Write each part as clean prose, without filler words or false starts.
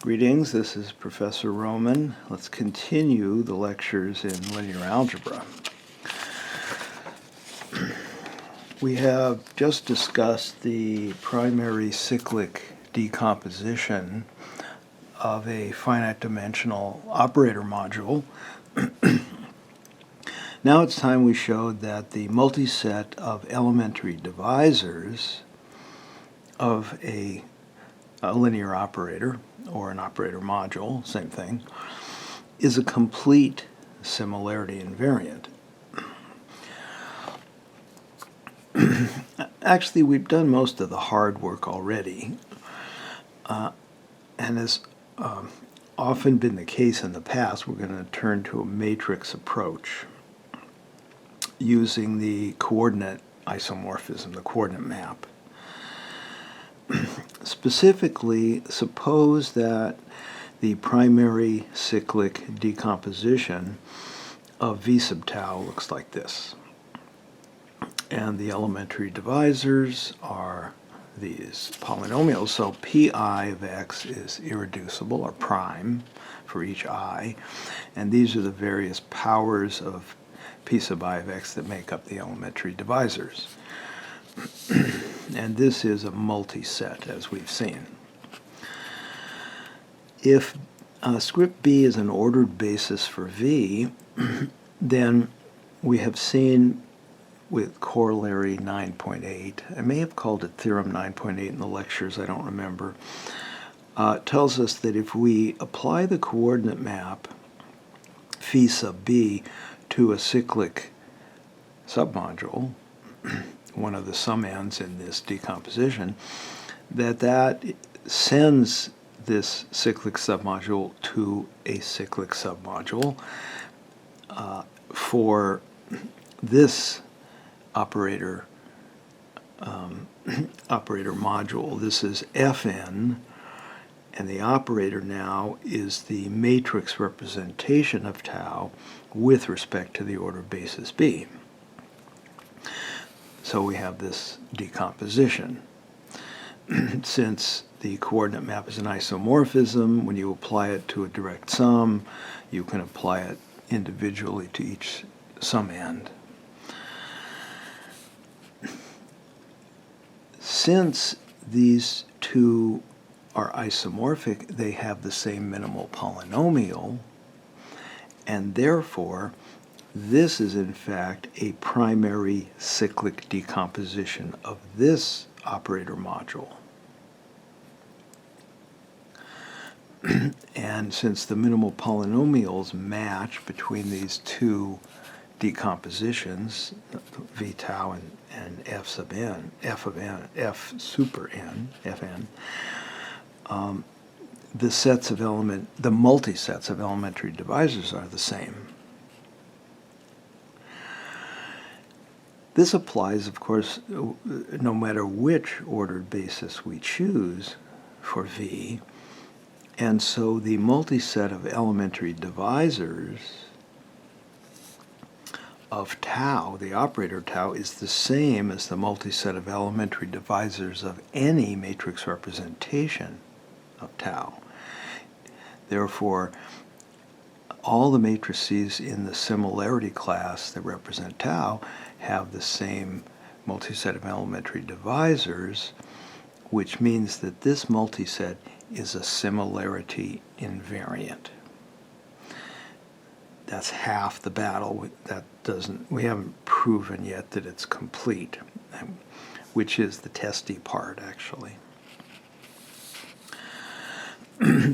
Greetings, this is Professor Roman. Let's continue the lectures in linear algebra. We have just discussed the primary cyclic decomposition of a finite dimensional operator module. Now it's time we showed that the multiset of elementary divisors of a linear operator, or an operator module, same thing, is a complete similarity invariant. Actually, we've done most of the hard work already, and as often been the case in the past, we're going to turn to a matrix approach using the coordinate isomorphism, the coordinate map. Specifically, suppose that the primary cyclic decomposition of v sub tau looks like this. And the elementary divisors are these polynomials. So pi of x is irreducible, or prime, for each I. And these are the various powers of p sub I of x that make up the elementary divisors. And this is a multiset, as we've seen. If script b is an ordered basis for v, then we have seen with corollary 9.8, I may have called it theorem 9.8 in the lectures, I don't remember, tells us that if we apply the coordinate map phi sub b to a cyclic submodule, one of the summands in this decomposition, that sends this cyclic submodule to a cyclic submodule for this operator module. This is Fn, and the operator now is the matrix representation of tau with respect to the order basis b. So we have this decomposition. Since the coordinate map is an isomorphism, when you apply it to a direct sum, you can apply it individually to each summand. Since these two are isomorphic, they have the same minimal polynomial, and therefore this is in fact a primary cyclic decomposition of this operator module. And since the minimal polynomials match between these two decompositions, v tau and f sub n, f super n, fn, the multisets of elementary divisors are the same. This applies, of course, no matter which ordered basis we choose for v, and so the multiset of elementary divisors of tau, the operator tau, is the same as the multiset of elementary divisors of any matrix representation of tau. Therefore, all the matrices in the similarity class that represent tau have the same multiset of elementary divisors, which means that this multiset is a similarity invariant. That's half the battle. We haven't proven yet that it's complete, which is the testy part, actually.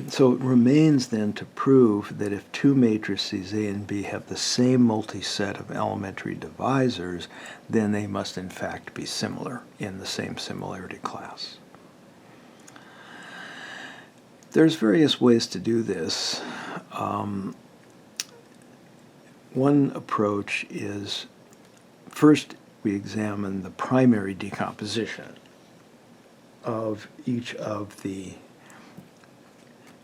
So it remains then to prove that if two matrices A and B have the same multiset of elementary divisors, then they must in fact be similar in the same similarity class. There's various ways to do this. One approach is, first we examine the primary decomposition of each of the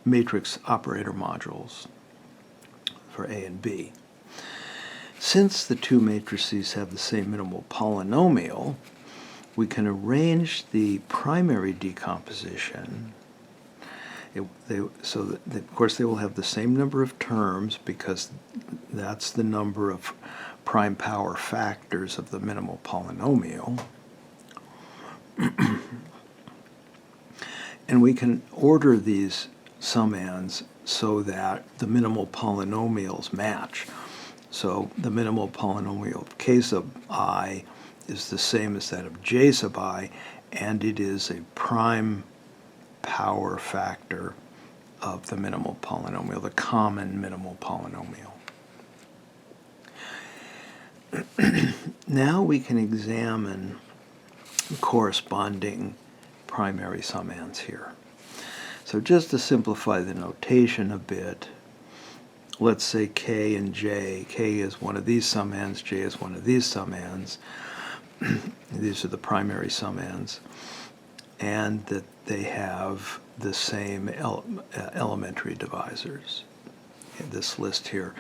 matrix operator modules for A and B. Since the two matrices have the same minimal polynomial, we can arrange the primary decomposition So that, of course they will have the same number of terms because that's the number of prime power factors of the minimal polynomial. And we can order these summands so that the minimal polynomials match. So the minimal polynomial of k sub I is the same as that of j sub I, and it is a prime power factor of the minimal polynomial, the common minimal polynomial. Now we can examine the corresponding primary summands here. So just to simplify the notation a bit, let's say k and j. K is one of these summands, j is one of these summands. These are the primary summands, and that they have the same elementary divisors. In this list here,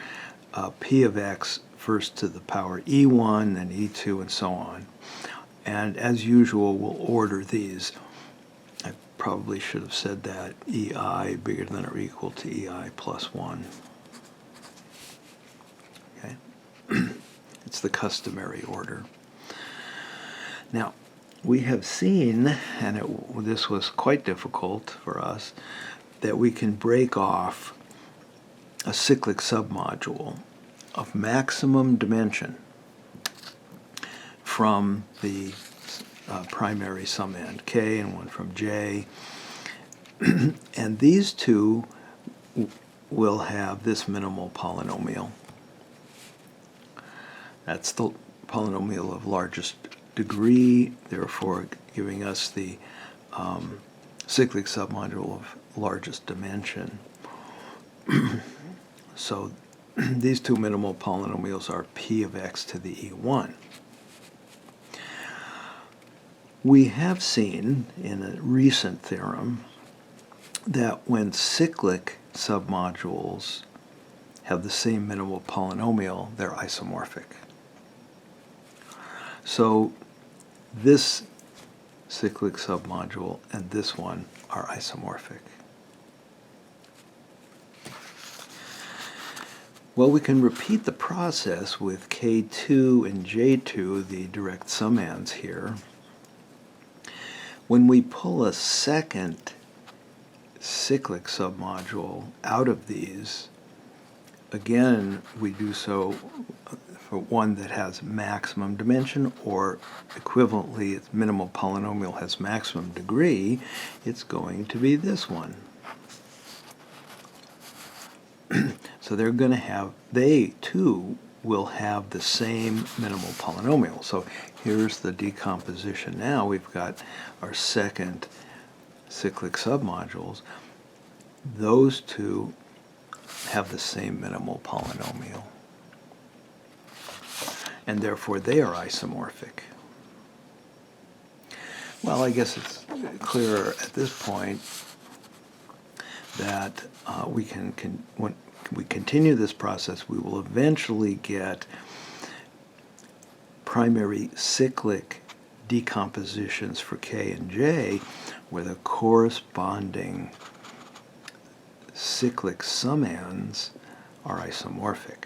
p of x first to the power e1 and e2 and so on. And as usual, we'll order these. I probably should have said that ei bigger than or equal to ei plus 1. Okay? It's the customary order. Now, we have seen, and this was quite difficult for us, that we can break off a cyclic submodule of maximum dimension from the primary summand k and one from j. And these two will have this minimal polynomial. That's the polynomial of largest degree, therefore giving us the cyclic submodule of largest dimension. So these two minimal polynomials are p of x to the e1. We have seen in a recent theorem that when cyclic submodules have the same minimal polynomial, they're isomorphic. So this cyclic submodule and this one are isomorphic. Well, we can repeat the process with K2 and J2, the direct summands here. When we pull a second cyclic submodule out of these, again, we do so for one that has maximum dimension, or equivalently, its minimal polynomial has maximum degree, it's going to be this one. So they're going to have, they too will have the same minimal polynomial. So here's the decomposition now. We've got our second cyclic submodules. Those two have the same minimal polynomial, and therefore they are isomorphic. Well, I guess it's clearer at this point that when we continue this process, we will eventually get primary cyclic decompositions for K and J where the corresponding cyclic summands are isomorphic.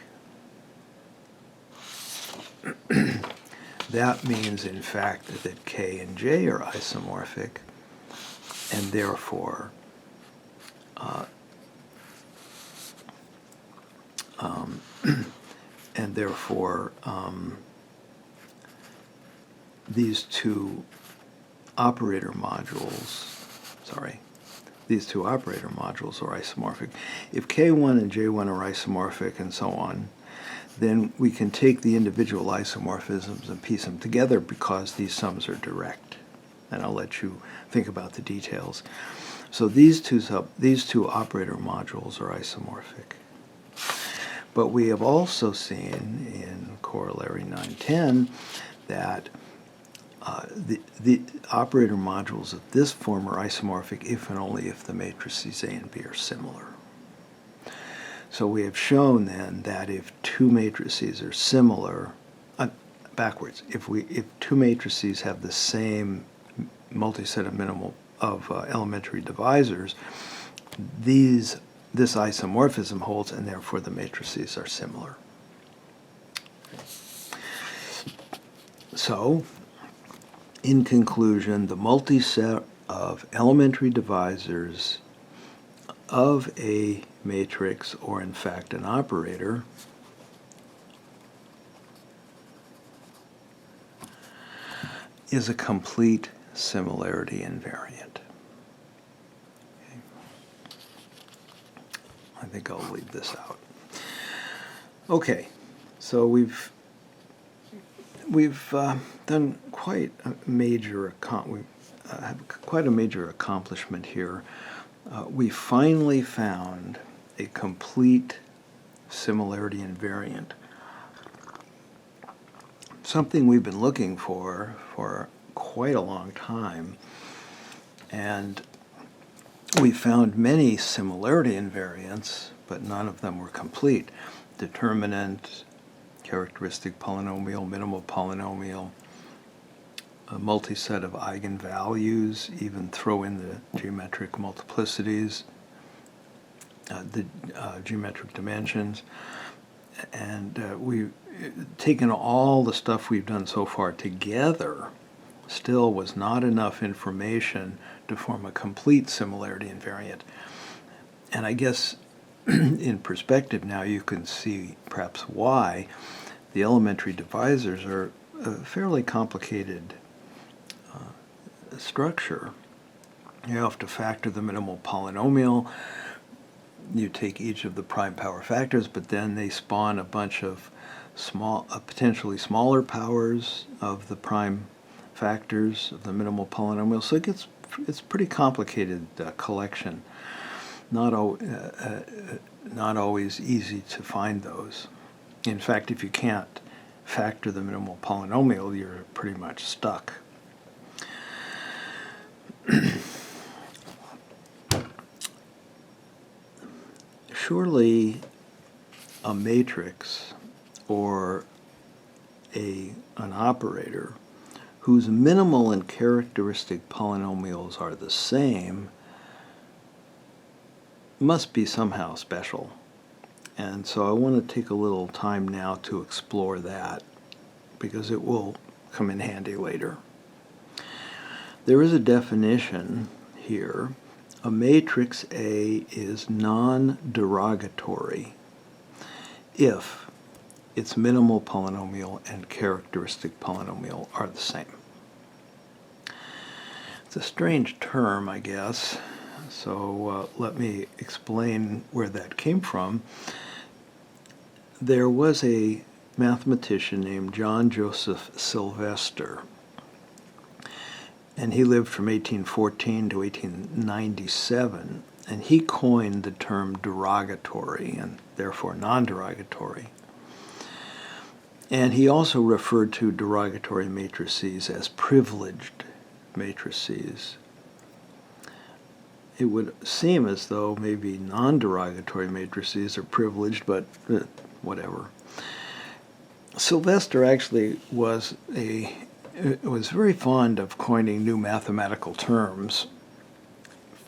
That means, in fact, that K and J are isomorphic, and therefore these two operator modules are isomorphic. If K1 and J1 are isomorphic and so on, then we can take the individual isomorphisms and piece them together because these sums are direct. And I'll let you think about the details. So these two operator modules are isomorphic. But we have also seen in corollary 910 that the operator modules of this form are isomorphic if and only if the matrices A and B are similar. So we have shown then that if two matrices are similar, if two matrices have the same multiset of elementary divisors, this isomorphism holds, and therefore the matrices are similar. So, in conclusion, the multiset of elementary divisors of a matrix, or in fact an operator, is a complete similarity invariant. Okay. I think I'll leave this out. Okay, so we've done quite a major accomplishment here. We finally found a complete similarity invariant. Something we've been looking for quite a long time, and we found many similarity invariants, but none of them were complete. Determinant, characteristic polynomial, minimal polynomial, a multiset of eigenvalues, even throw in the geometric multiplicities, the geometric dimensions, and we've taken all the stuff we've done so far together. Still was not enough information to form a complete similarity invariant. And I guess in perspective now you can see perhaps why the elementary divisors are a fairly complicated structure. You have to factor the minimal polynomial. You take each of the prime power factors, but then they spawn a bunch of potentially smaller powers of the prime factors of the minimal polynomial. So it's a pretty complicated collection. Not always easy to find those. In fact, if you can't factor the minimal polynomial, you're pretty much stuck. Surely a matrix or an operator whose minimal and characteristic polynomials are the same must be somehow special. And so I want to take a little time now to explore that, because it will come in handy later. There is a definition here. A matrix A is non-derogatory if its minimal polynomial and characteristic polynomial are the same. It's a strange term, I guess, so let me explain where that came from. There was a mathematician named John Joseph Sylvester, and he lived from 1814 to 1897, and he coined the term derogatory and therefore non-derogatory. And he also referred to derogatory matrices as privileged matrices. It would seem as though maybe non-derogatory matrices are privileged, but whatever. Sylvester actually was very fond of coining new mathematical terms.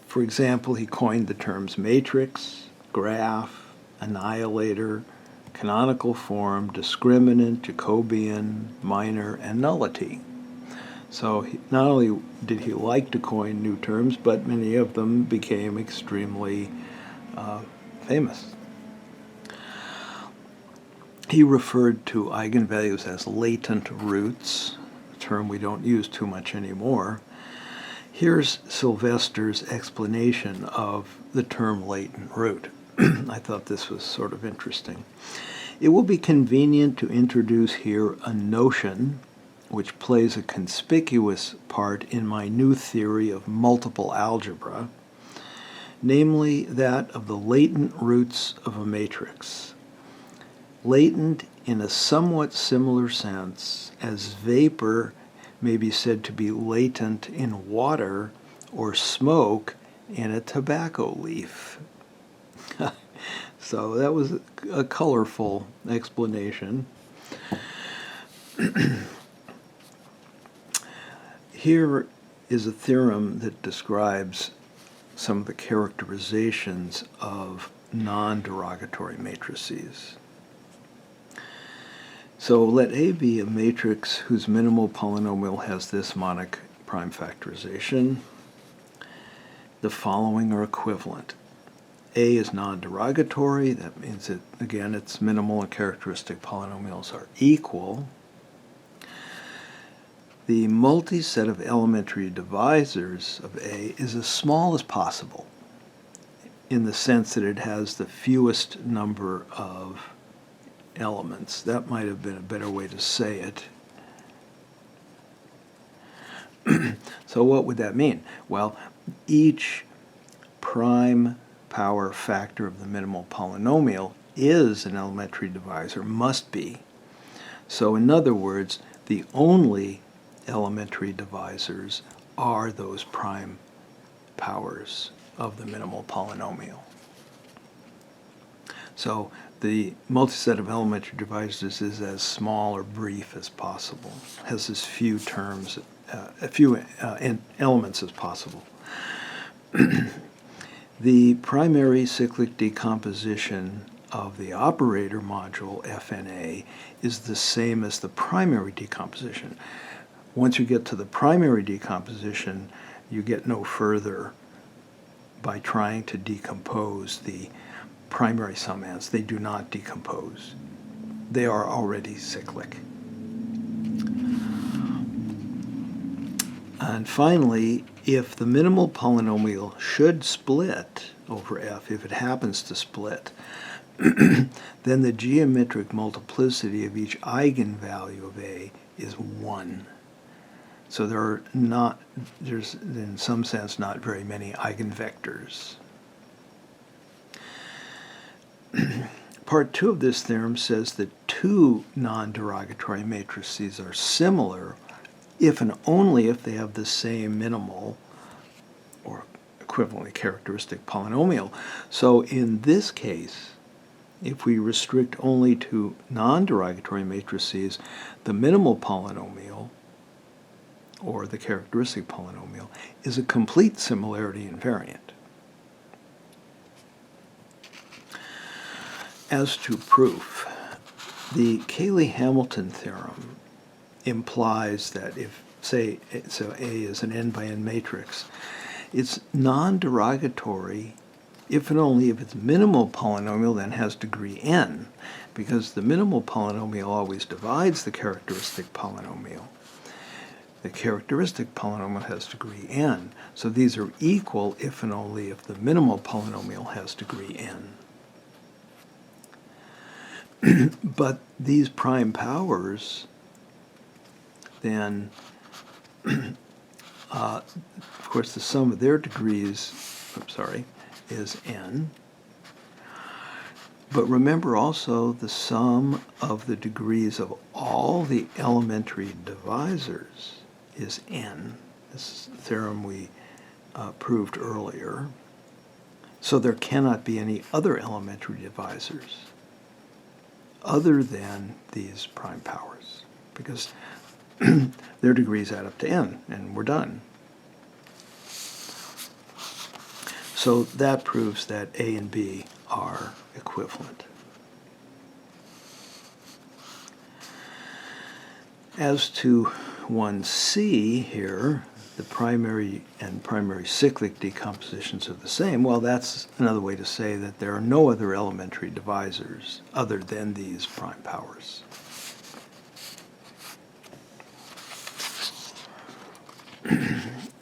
For example, he coined the terms matrix, graph, annihilator, canonical form, discriminant, Jacobian, minor, and nullity. So not only did he like to coin new terms, but many of them became extremely famous. He referred to eigenvalues as latent roots, a term we don't use too much anymore. Here's Sylvester's explanation of the term latent root. I thought this was sort of interesting. It will be convenient to introduce here a notion which plays a conspicuous part in my new theory of multiple algebra, namely that of the latent roots of a matrix. Latent in a somewhat similar sense as vapor may be said to be latent in water or smoke in a tobacco leaf. So that was a colorful explanation. Here is a theorem that describes some of the characterizations of non-derogatory matrices. So let A be a matrix whose minimal polynomial has this monic prime factorization. The following are equivalent. A is non-derogatory. That means that, again, its minimal and characteristic polynomials are equal. The multiset of elementary divisors of A is as small as possible in the sense that it has the fewest number of elements. That might have been a better way to say it. So what would that mean? Well, each prime power factor of the minimal polynomial is an elementary divisor, must be. So in other words, the only elementary divisors are those prime powers of the minimal polynomial. So the multiset of elementary divisors is as small or brief as possible, has as few terms, elements as possible. The primary cyclic decomposition of the operator module FNA is the same as the primary decomposition. Once you get to the primary decomposition, you get no further by trying to decompose the primary summands. They do not decompose. They are already cyclic. And finally, if the minimal polynomial should split over F, if it happens to split, then the geometric multiplicity of each eigenvalue of A is 1. So there's in some sense not very many eigenvectors. Part 2 of this theorem says that two non-derogatory matrices are similar if and only if they have the same minimal or equivalently characteristic polynomial. So in this case, if we restrict only to non-derogatory matrices, the minimal polynomial or the characteristic polynomial is a complete similarity invariant. As to proof, the Cayley-Hamilton theorem implies that if, say, so A is an n by n matrix, it's non-derogatory if and only if its minimal polynomial then has degree n, because the minimal polynomial always divides the characteristic polynomial. The characteristic polynomial has degree n, so these are equal if and only if the minimal polynomial has degree n. But these prime powers then, of course, the sum of their degrees, is n. But remember also the sum of the degrees of all the elementary divisors is n. This is the theorem we proved earlier. So there cannot be any other elementary divisors other than these prime powers, because their degrees add up to n, and we're done. So that proves that A and B are equivalent. As to 1C here, the primary and primary cyclic decompositions are the same. Well, that's another way to say that there are no other elementary divisors other than these prime powers.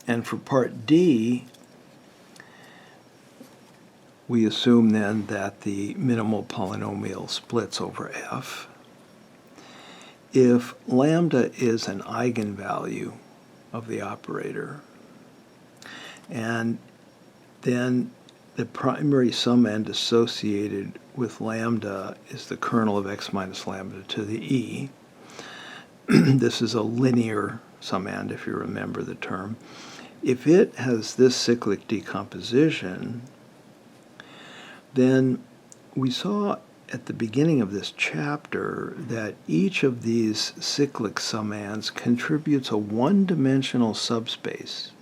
And for part D, we assume then that the minimal polynomial splits over F. If lambda is an eigenvalue of the operator, and then the primary summand associated with lambda is the kernel of x minus lambda to the e. This is a linear summand, if you remember the term. If it has this cyclic decomposition, then we saw at the beginning of this chapter that each of these cyclic summands contributes a one-dimensional subspace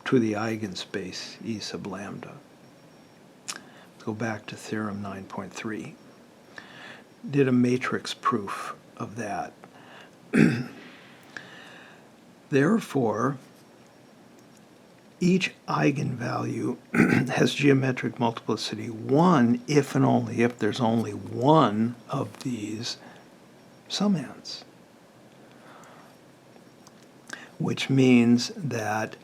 to the eigenspace E sub lambda. Let's go back to theorem 9.3. Did a matrix proof of that. Therefore, each eigenvalue has geometric multiplicity 1 if and only if there's only one of these summands. Which means that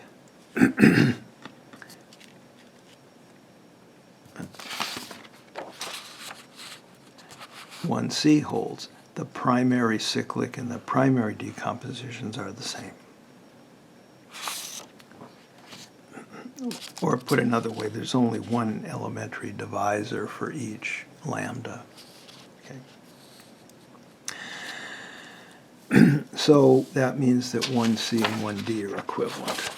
one C holds. The primary cyclic and the primary decompositions are the same. Or put another way, there's only one elementary divisor for each lambda. Okay. So that means that 1C and 1D are equivalent,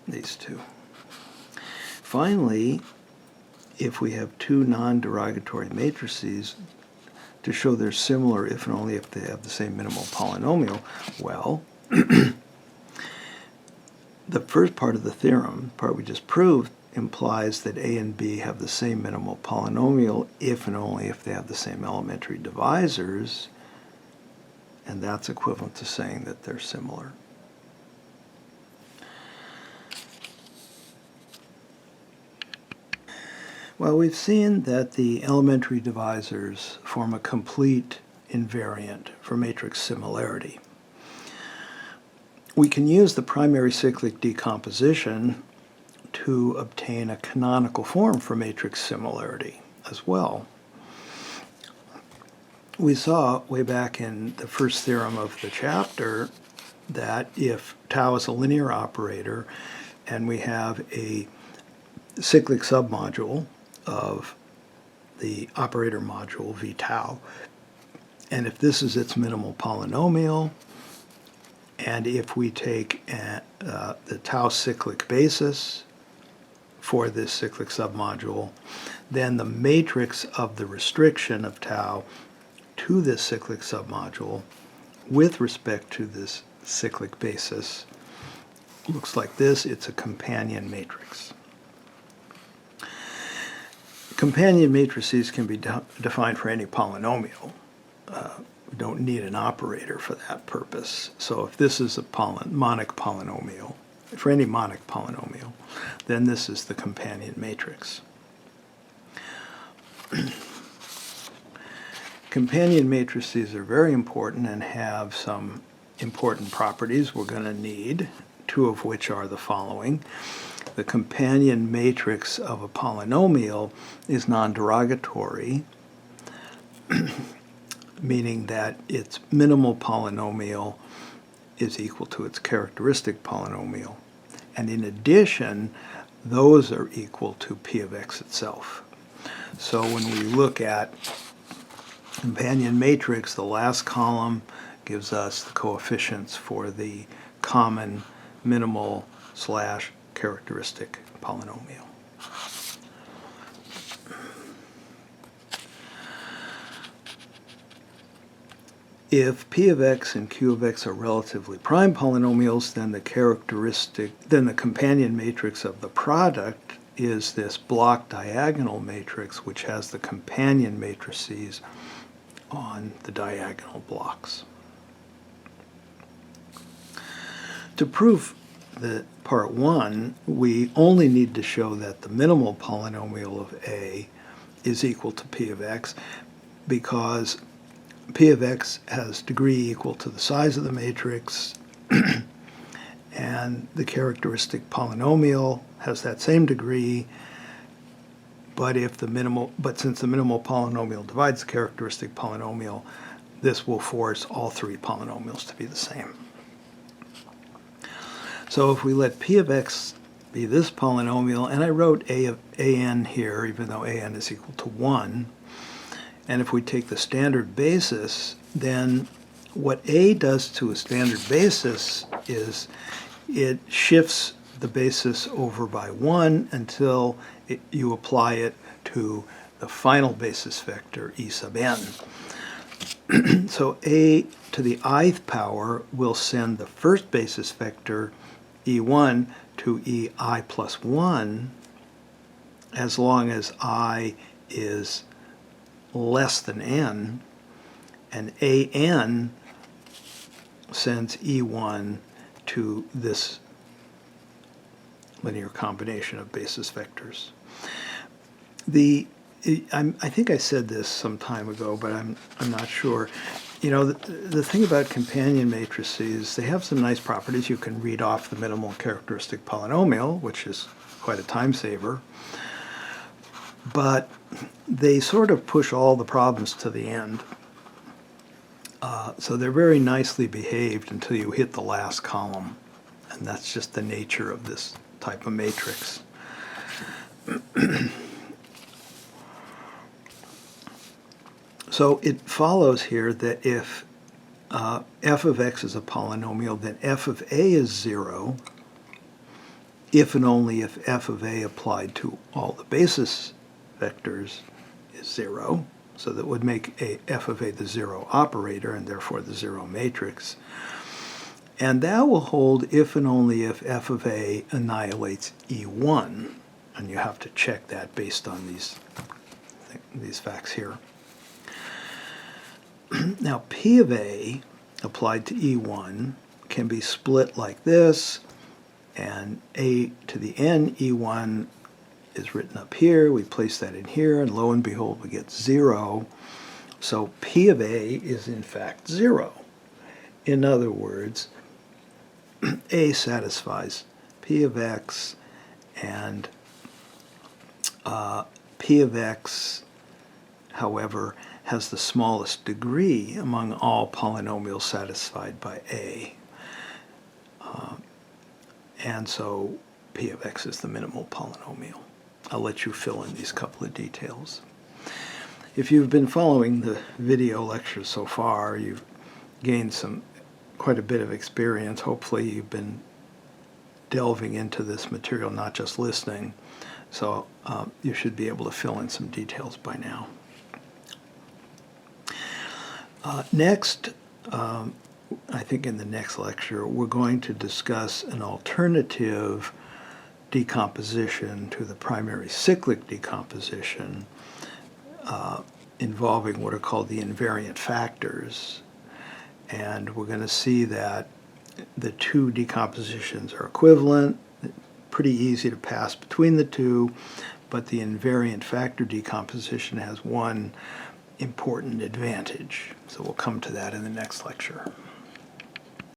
these two. Finally, if we have two non-derogatory matrices, to show they're similar if and only if they have the same minimal polynomial, well, the first part of the theorem, part we just proved, implies that A and B have the same minimal polynomial if and only if they have the same elementary divisors, and that's equivalent to saying that they're similar. Well, we've seen that the elementary divisors form a complete invariant for matrix similarity. We can use the primary cyclic decomposition to obtain a canonical form for matrix similarity as well. We saw way back in the first theorem of the chapter that if tau is a linear operator and we have a cyclic submodule of the operator module v tau, and if this is its minimal polynomial, and if we take the tau cyclic basis for this cyclic submodule, then the matrix of the restriction of tau to this cyclic submodule with respect to this cyclic basis looks like this. It's a companion matrix. Companion matrices can be defined for any polynomial. We don't need an operator for that purpose. So if this is a monic polynomial, for any monic polynomial, then this is the companion matrix. Companion matrices are very important and have some important properties we're going to need, two of which are the following. The companion matrix of a polynomial is non-derogatory, meaning that its minimal polynomial is equal to its characteristic polynomial. And in addition, those are equal to P of x itself. So when we look at companion matrix, the last column gives us the coefficients for the common minimal / characteristic polynomial. If P of x and Q of x are relatively prime polynomials, then the companion matrix of the product is this block diagonal matrix, which has the companion matrices on the diagonal blocks. To prove the part 1, we only need to show that the minimal polynomial of A is equal to P of x, because P of x has degree equal to the size of the matrix, and the characteristic polynomial has that same degree, but since the minimal polynomial divides the characteristic polynomial, this will force all three polynomials to be the same. So if we let P of x be this polynomial, and I wrote A of an here, even though an is equal to 1, and if we take the standard basis, then what A does to a standard basis is it shifts the basis over by 1 until you apply it to the final basis vector E sub n. So A to the ith power will send the first basis vector E1 to ei plus 1 as long as I is less than n, and an sends e1 to this linear combination of basis vectors. I think I said this some time ago, but I'm not sure. You know, the thing about companion matrices, they have some nice properties. You can read off the minimal characteristic polynomial, which is quite a time saver. But they sort of push all the problems to the end. So they're very nicely behaved until you hit the last column. And that's just the nature of this type of matrix. So it follows here that if f of x is a polynomial, then f of a is 0, if and only if f of a applied to all the basis vectors is 0. So that would make f of a the 0 operator, and therefore the 0 matrix. And that will hold if and only if f of a annihilates e1. And you have to check that based on these facts here. Now, P of A applied to E1 can be split like this, and A to the n E1 is written up here. We place that in here, and lo and behold, we get 0. So P of A is in fact 0. In other words, A satisfies P of x, and P of x, however, has the smallest degree among all polynomials satisfied by A. And so P of x is the minimal polynomial. I'll let you fill in these couple of details. If you've been following the video lectures so far, you've gained quite a bit of experience. Hopefully you've been delving into this material, not just listening. So you should be able to fill in some details by now. Next, I think in the next lecture, we're going to discuss an alternative decomposition to the primary cyclic decomposition involving what are called the invariant factors. And we're going to see that the two decompositions are equivalent, pretty easy to pass between the two, but the invariant factor decomposition has one important advantage. So we'll come to that in the next lecture.